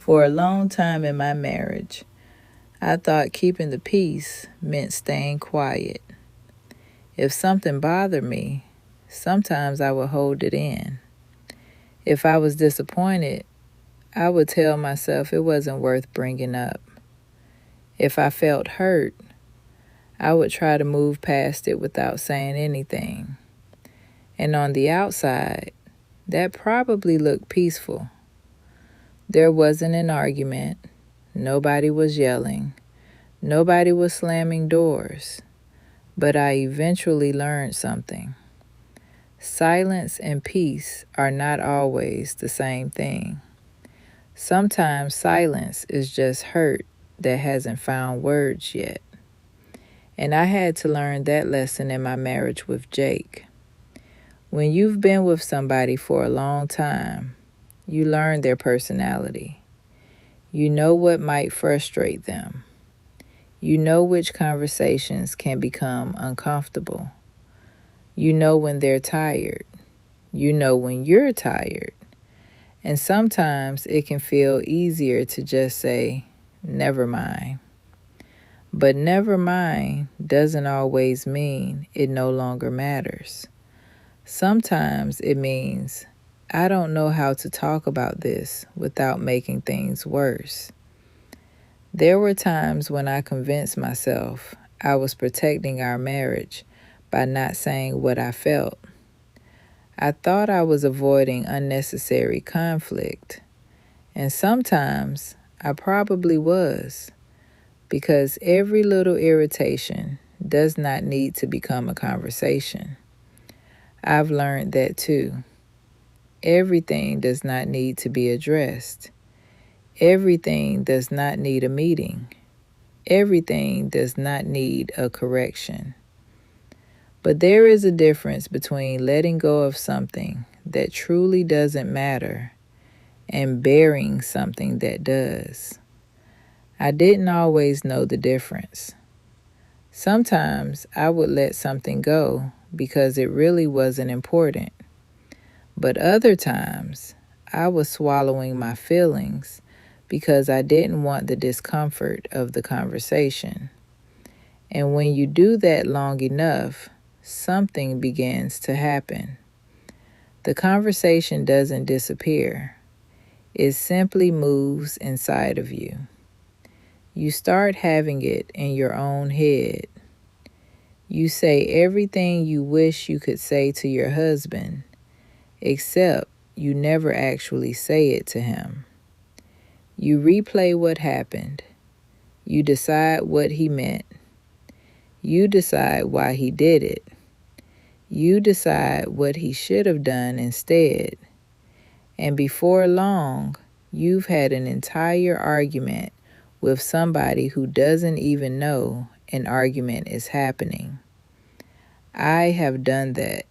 For a long time in my marriage, I thought keeping the peace meant staying quiet. If something bothered me, sometimes I would hold it in. If I was disappointed, I would tell myself it wasn't worth bringing up. If I felt hurt, I would try to move past it without saying anything. And on the outside, that probably looked peaceful. There wasn't an argument. Nobody was yelling. Nobody was slamming doors. But I eventually learned something. Silence and peace are not always the same thing. Sometimes silence is just hurt that hasn't found words yet. And I had to learn that lesson in my marriage with Jake. When you've been with somebody for a long time, you learn their personality. You know what might frustrate them. You know which conversations can become uncomfortable. You know when they're tired. You know when you're tired. And sometimes it can feel easier to just say, never mind. But never mind doesn't always mean it no longer matters. Sometimes it means I don't know how to talk about this without making things worse. There were times when I convinced myself I was protecting our marriage by not saying what I felt. I thought I was avoiding unnecessary conflict, and sometimes I probably was, because every little irritation does not need to become a conversation. I've learned that too. Everything does not need to be addressed. Everything does not need a meeting. Everything does not need a correction. But there is a difference between letting go of something that truly doesn't matter and burying something that does. I didn't always know the difference. Sometimes I would let something go because it really wasn't important. But other times, I was swallowing my feelings because I didn't want the discomfort of the conversation. And when you do that long enough, something begins to happen. The conversation doesn't disappear. It simply moves inside of you. You start having it in your own head. You say everything you wish you could say to your husband, except you never actually say it to him. You replay what happened. You decide what he meant. You decide why he did it. You decide what he should have done instead. And before long, you've had an entire argument with somebody who doesn't even know an argument is happening. I have done that.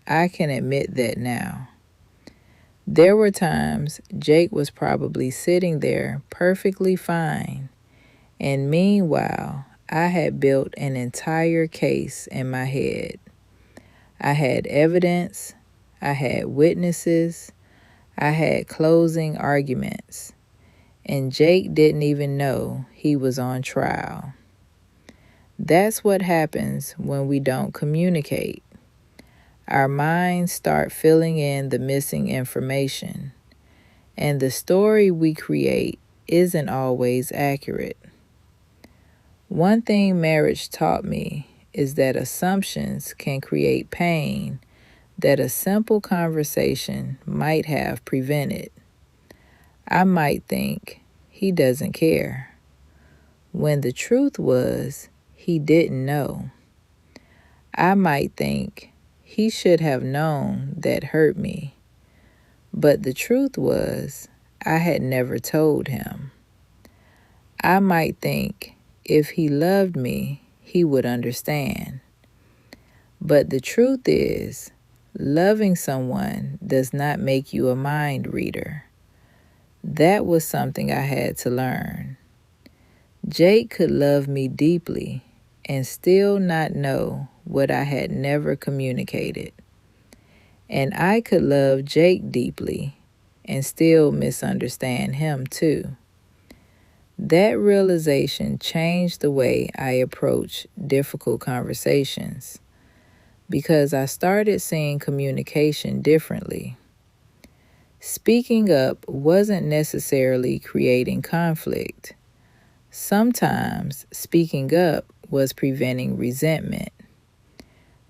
I can admit that now. There were times Jake was probably sitting there perfectly fine, and meanwhile, I had built an entire case in my head. I had evidence, I had witnesses, I had closing arguments, and Jake didn't even know he was on trial. That's what happens when we don't communicate. Our minds start filling in the missing information, and the story we create isn't always accurate. One thing marriage taught me is that assumptions can create pain that a simple conversation might have prevented. I might think he doesn't care, when the truth was he didn't know. I might think he should have known that hurt me, but the truth was I had never told him. I might think if he loved me, he would understand. But the truth is, loving someone does not make you a mind reader. That was something I had to learn. Jake could love me deeply and still not know what I had never communicated. And I could love Jake deeply and still misunderstand him too. That realization changed the way I approach difficult conversations because I started seeing communication differently. Speaking up wasn't necessarily creating conflict. Sometimes speaking up was preventing resentment.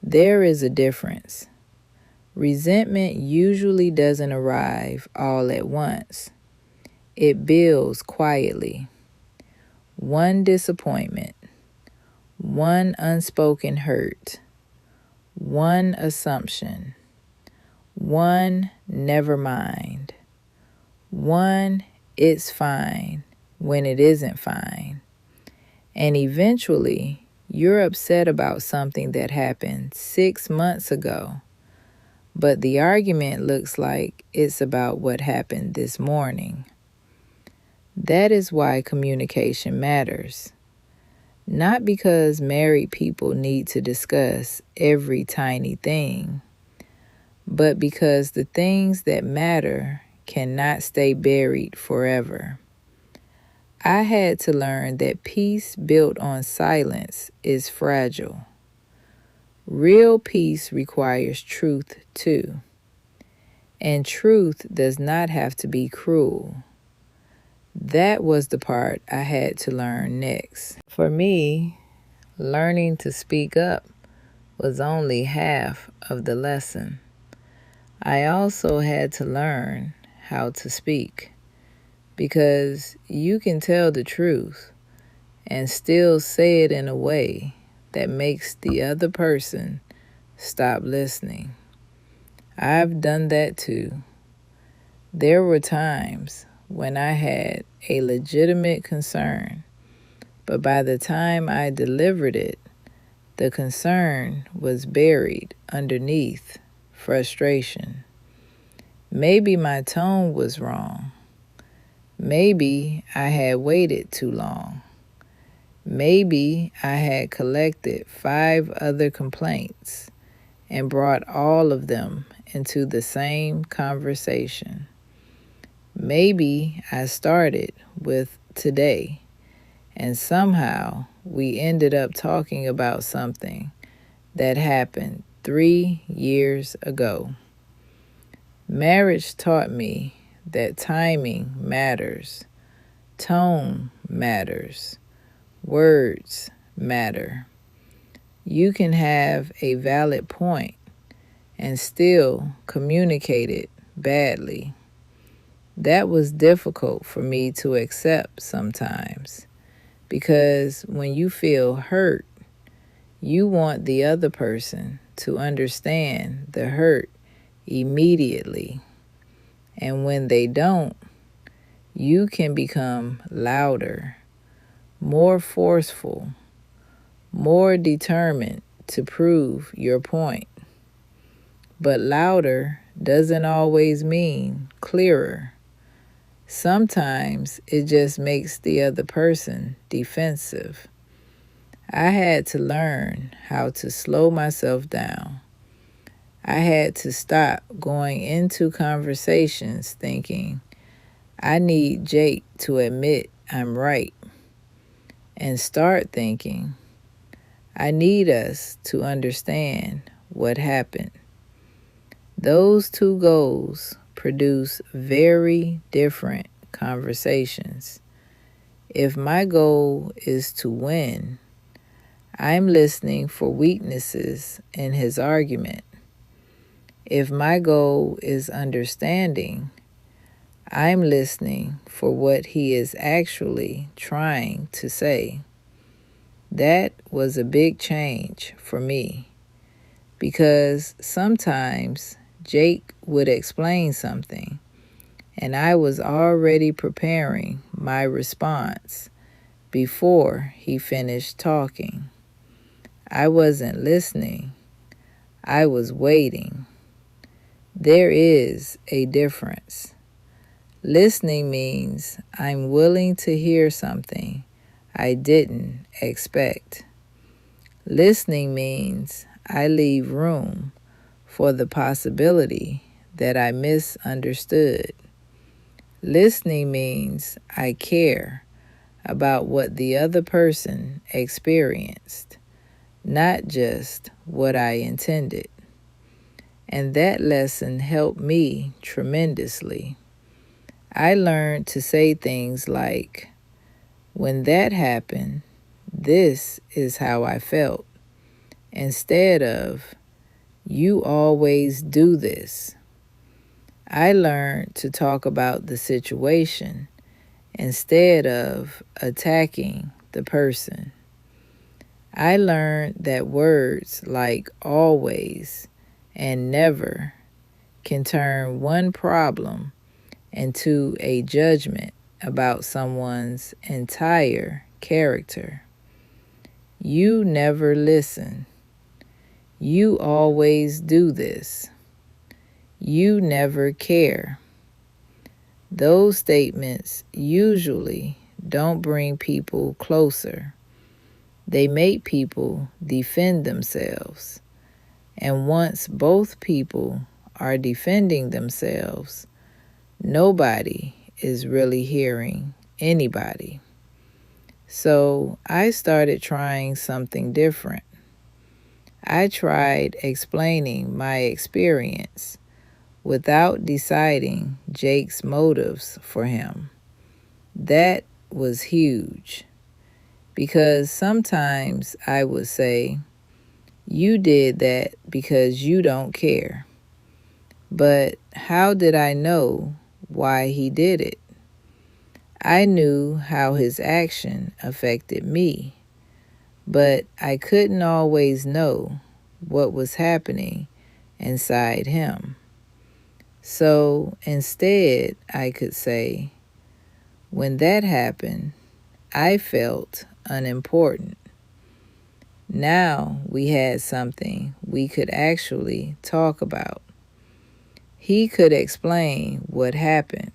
There is a difference. Resentment usually doesn't arrive all at once. It builds quietly. One disappointment, one unspoken hurt, one assumption, one never mind, one it's fine when it isn't fine. And eventually, you're upset about something that happened 6 months ago, but the argument looks like it's about what happened this morning. That is why communication matters. Not because married people need to discuss every tiny thing, but because the things that matter cannot stay buried forever. I had to learn that peace built on silence is fragile. Real peace requires truth too. And truth does not have to be cruel. That was the part I had to learn next. For me, learning to speak up was only half of the lesson. I also had to learn how to speak, because you can tell the truth and still say it in a way that makes the other person stop listening. I've done that too. There were times when I had a legitimate concern, but by the time I delivered it, the concern was buried underneath frustration. Maybe my tone was wrong. Maybe I had waited too long. Maybe I had collected 5 other complaints and brought all of them into the same conversation. Maybe I started with today, and somehow we ended up talking about something that happened 3 years ago. Marriage taught me that timing matters, tone matters, words matter. You can have a valid point and still communicate it badly. That was difficult for me to accept sometimes, because when you feel hurt, you want the other person to understand the hurt immediately. And when they don't, you can become louder, more forceful, more determined to prove your point. But louder doesn't always mean clearer. Sometimes it just makes the other person defensive. I had to learn how to slow myself down. I had to stop going into conversations thinking, I need Jake to admit I'm right, and start thinking, I need us to understand what happened. Those two goals produce very different conversations. If my goal is to win, I'm listening for weaknesses in his argument. If my goal is understanding, I'm listening for what he is actually trying to say. That was a big change for me, because sometimes Jake would explain something, and I was already preparing my response before he finished talking. I wasn't listening. I was waiting. There is a difference. Listening means I'm willing to hear something I didn't expect. Listening means I leave room for the possibility that I misunderstood. Listening means I care about what the other person experienced, not just what I intended. And that lesson helped me tremendously. I learned to say things like, when that happened, this is how I felt, instead of, you always do this. I learned to talk about the situation instead of attacking the person. I learned that words like always and never can turn one problem into a judgment about someone's entire character. You never listen. You always do this. You never care. Those statements usually don't bring people closer. They make people defend themselves. And once both people are defending themselves, nobody is really hearing anybody. So I started trying something different. I tried explaining my experience without deciding Jake's motives for him. That was huge, because sometimes I would say, you did that because you don't care. But how did I know why he did it? I knew how his action affected me, but I couldn't always know what was happening inside him. So instead, I could say, when that happened, I felt unimportant. Now we had something we could actually talk about. He could explain what happened.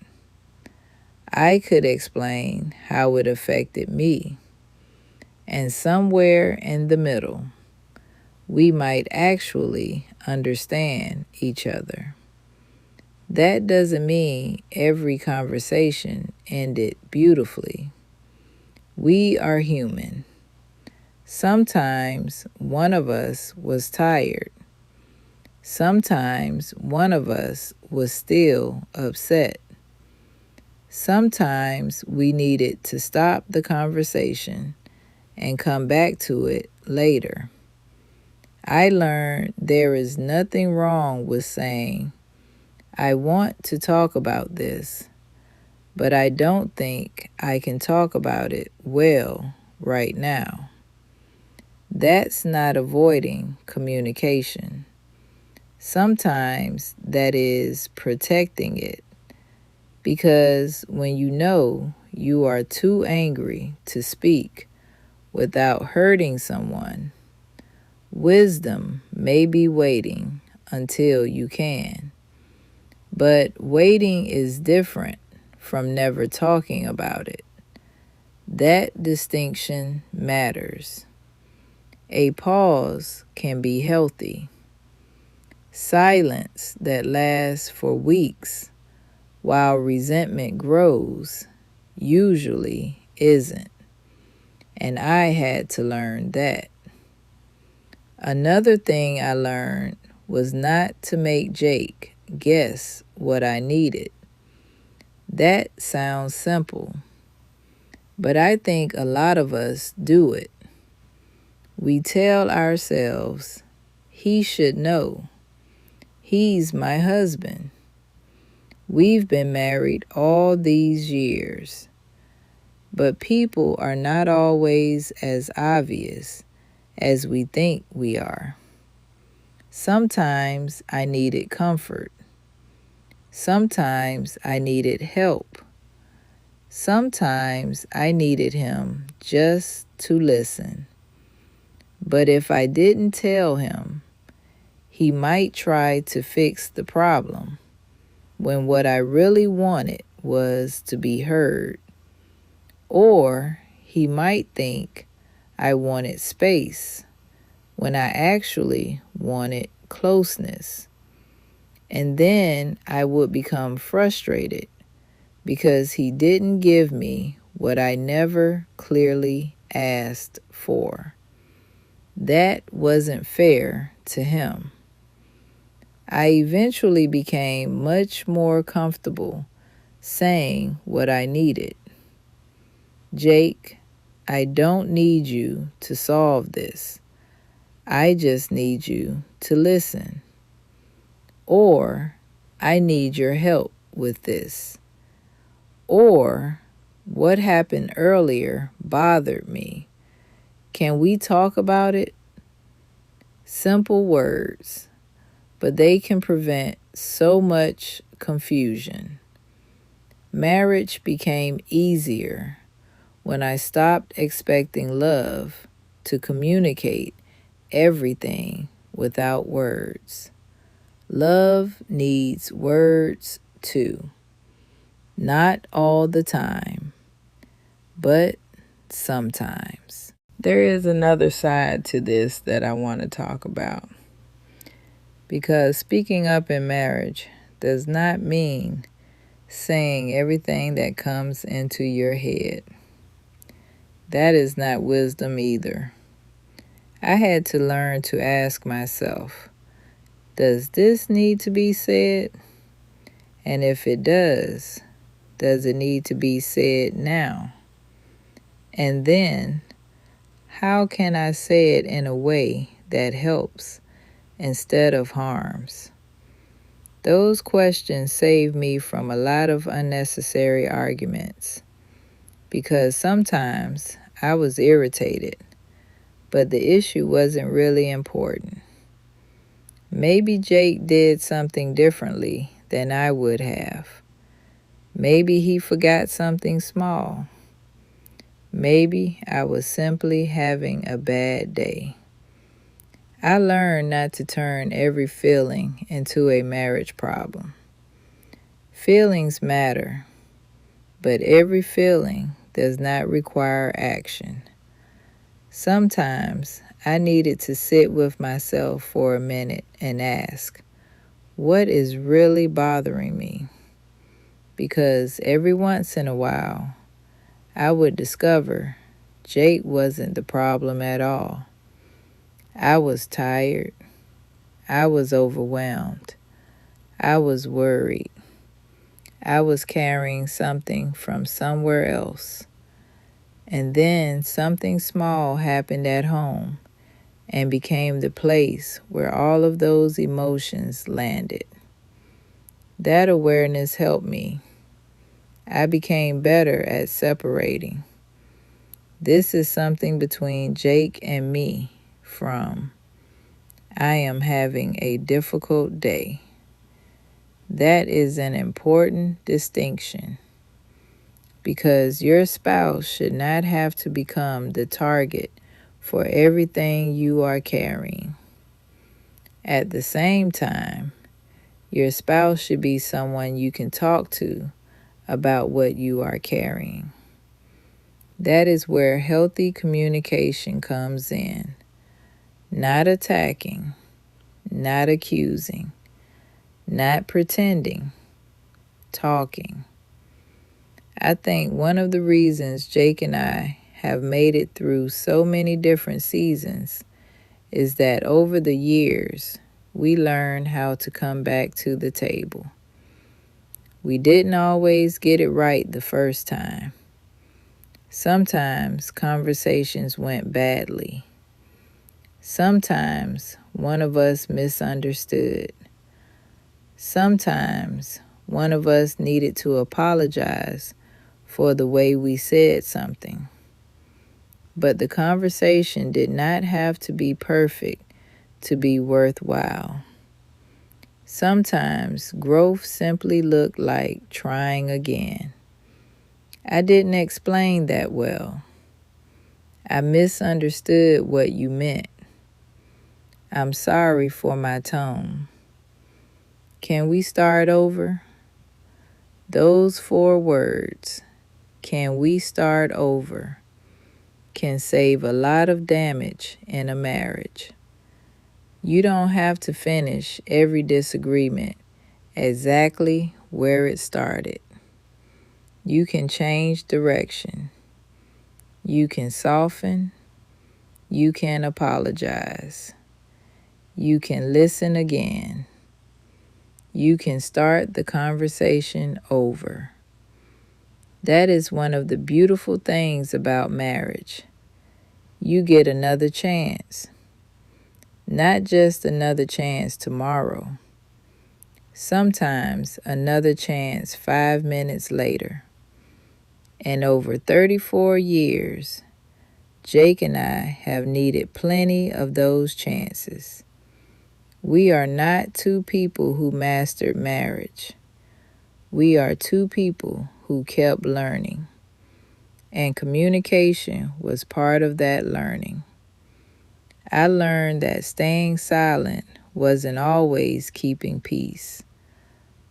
I could explain how it affected me. And somewhere in the middle, we might actually understand each other. That doesn't mean every conversation ended beautifully. We are human. Sometimes one of us was tired. Sometimes one of us was still upset. Sometimes we needed to stop the conversation and come back to it later. I learned there is nothing wrong with saying, I want to talk about this, but I don't think I can talk about it well right now. That's not avoiding communication. Sometimes that is protecting it, because when you know you are too angry to speak without hurting someone, wisdom may be waiting until you can. But waiting is different from never talking about it. That distinction matters. A pause can be healthy. Silence that lasts for weeks while resentment grows usually isn't. And I had to learn that. Another thing I learned was not to make Jake guess what I needed. That sounds simple, but I think a lot of us do it. We tell ourselves, he should know. He's my husband. We've been married all these years. But people are not always as obvious as we think we are. Sometimes I needed comfort. Sometimes I needed help. Sometimes I needed him just to listen. But if I didn't tell him, he might try to fix the problem, when what I really wanted was to be heard. Or he might think I wanted space, when I actually wanted closeness. And then I would become frustrated because he didn't give me what I never clearly asked for. That wasn't fair to him. I eventually became much more comfortable saying what I needed. Jake, I don't need you to solve this. I just need you to listen. Or, I need your help with this. Or, what happened earlier bothered me. Can we talk about it? Simple words, but they can prevent so much confusion. Marriage became easier when I stopped expecting love to communicate everything without words. Love needs words too. Not all the time, but sometimes. There is another side to this that I want to talk about. Because speaking up in marriage does not mean saying everything that comes into your head. That is not wisdom either. I had to learn to ask myself, does this need to be said? And if it does it need to be said now? And then, how can I say it in a way that helps instead of harms? Those questions saved me from a lot of unnecessary arguments, because sometimes I was irritated, but the issue wasn't really important. Maybe Jake did something differently than I would have. Maybe he forgot something small. Maybe I was simply having a bad day. I learned not to turn every feeling into a marriage problem. Feelings matter, but every feeling does not require action. Sometimes I needed to sit with myself for a minute and ask, what is really bothering me? Because every once in a while, I would discover Jake wasn't the problem at all. I was tired. I was overwhelmed. I was worried. I was carrying something from somewhere else. And then something small happened at home and became the place where all of those emotions landed. That awareness helped me. I became better at separating. This is something between Jake and me from I am having a difficult day. That is an important distinction, because your spouse should not have to become the target for everything you are carrying. At the same time, your spouse should be someone you can talk to about what you are carrying. That is where healthy communication comes in. Not attacking, not accusing, not pretending, talking. I think one of the reasons Jake and I have made it through so many different seasons is that over the years, we learned how to come back to the table. We didn't always get it right the first time. Sometimes conversations went badly. Sometimes one of us misunderstood. Sometimes one of us needed to apologize for the way we said something. But the conversation did not have to be perfect to be worthwhile. Sometimes growth simply looked like trying again. I didn't explain that well. I misunderstood what you meant. I'm sorry for my tone. Can we start over? Those 4 words, can we start over, can save a lot of damage in a marriage. You don't have to finish every disagreement exactly where it started. You can change direction. You can soften. You can apologize. You can listen again. You can start the conversation over. That is one of the beautiful things about marriage. You get another chance. Not just another chance tomorrow. Sometimes another chance 5 minutes later. And over 34 years, Jake and I have needed plenty of those chances. We are not two people who mastered marriage. We are two people who kept learning. And communication was part of that learning. I learned that staying silent wasn't always keeping peace.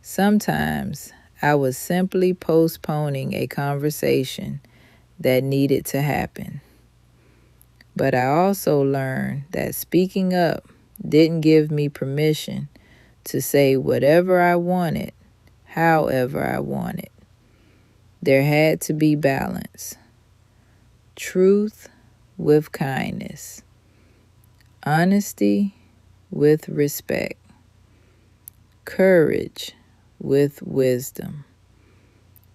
Sometimes I was simply postponing a conversation that needed to happen. But I also learned that speaking up didn't give me permission to say whatever I wanted, however I wanted. There had to be balance. Truth with kindness. Honesty with respect. Courage with wisdom.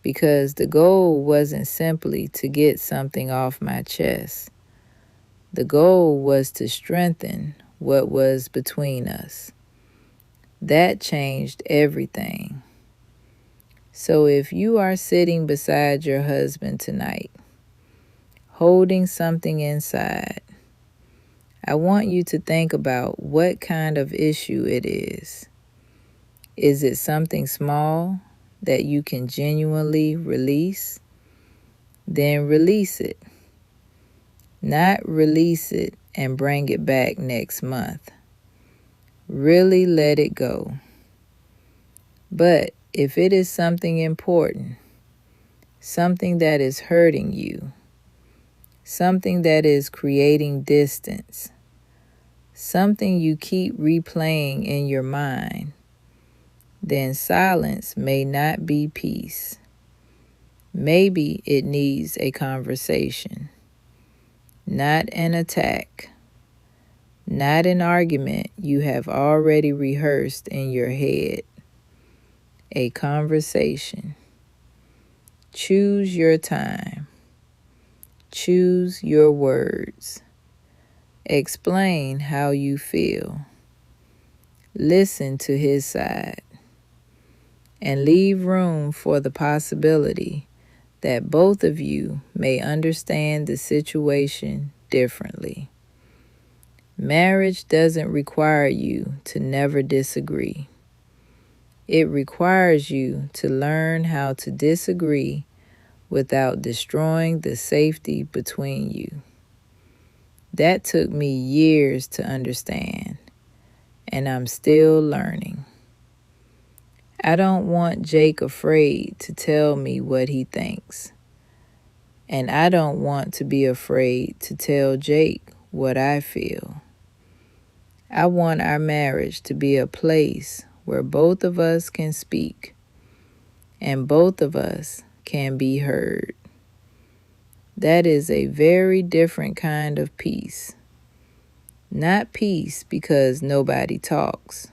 Because the goal wasn't simply to get something off my chest. The goal was to strengthen what was between us. That changed everything. So if you are sitting beside your husband tonight, holding something inside, I want you to think about what kind of issue it is. Is it something small that you can genuinely release? Then release it. Not release it and bring it back next month. Really let it go. But if it is something important, something that is hurting you, something that is creating distance, something you keep replaying in your mind, then silence may not be peace. Maybe it needs a conversation, not an attack, not an argument you have already rehearsed in your head. A conversation. Choose your time. Choose your words. Explain how you feel. Listen to his side. And leave room for the possibility that both of you may understand the situation differently. Marriage doesn't require you to never disagree. It requires you to learn how to disagree without destroying the safety between you. That took me years to understand, and I'm still learning. I don't want Jake afraid to tell me what he thinks, and I don't want to be afraid to tell Jake what I feel. I want our marriage to be a place where both of us can speak and both of us can be heard. That is a very different kind of peace. Not peace because nobody talks.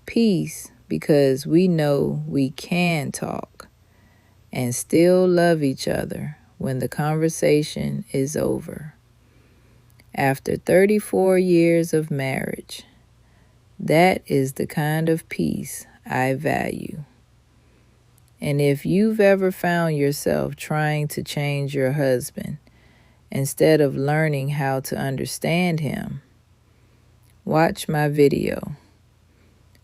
Peace because we know we can talk and still love each other when the conversation is over. After 34 years of marriage, that is the kind of peace I value. And if you've ever found yourself trying to change your husband instead of learning how to understand him, watch my video.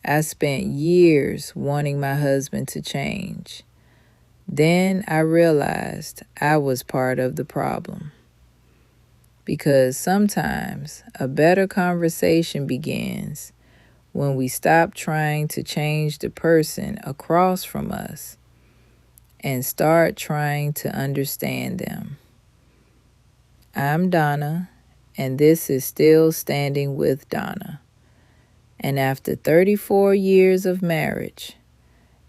I spent years wanting my husband to change. Then I realized I was part of the problem. Because sometimes a better conversation begins when we stop trying to change the person across from us and start trying to understand them. I'm Donna, and this is Still Standing with Donna. And after 34 years of marriage,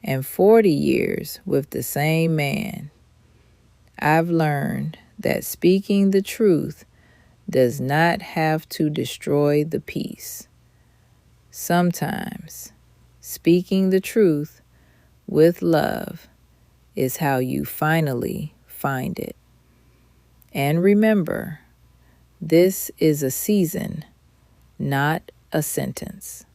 and 40 years with the same man, I've learned that speaking the truth does not have to destroy the peace. Sometimes, speaking the truth with love is how you finally find it. And remember, this is a season, not a sentence.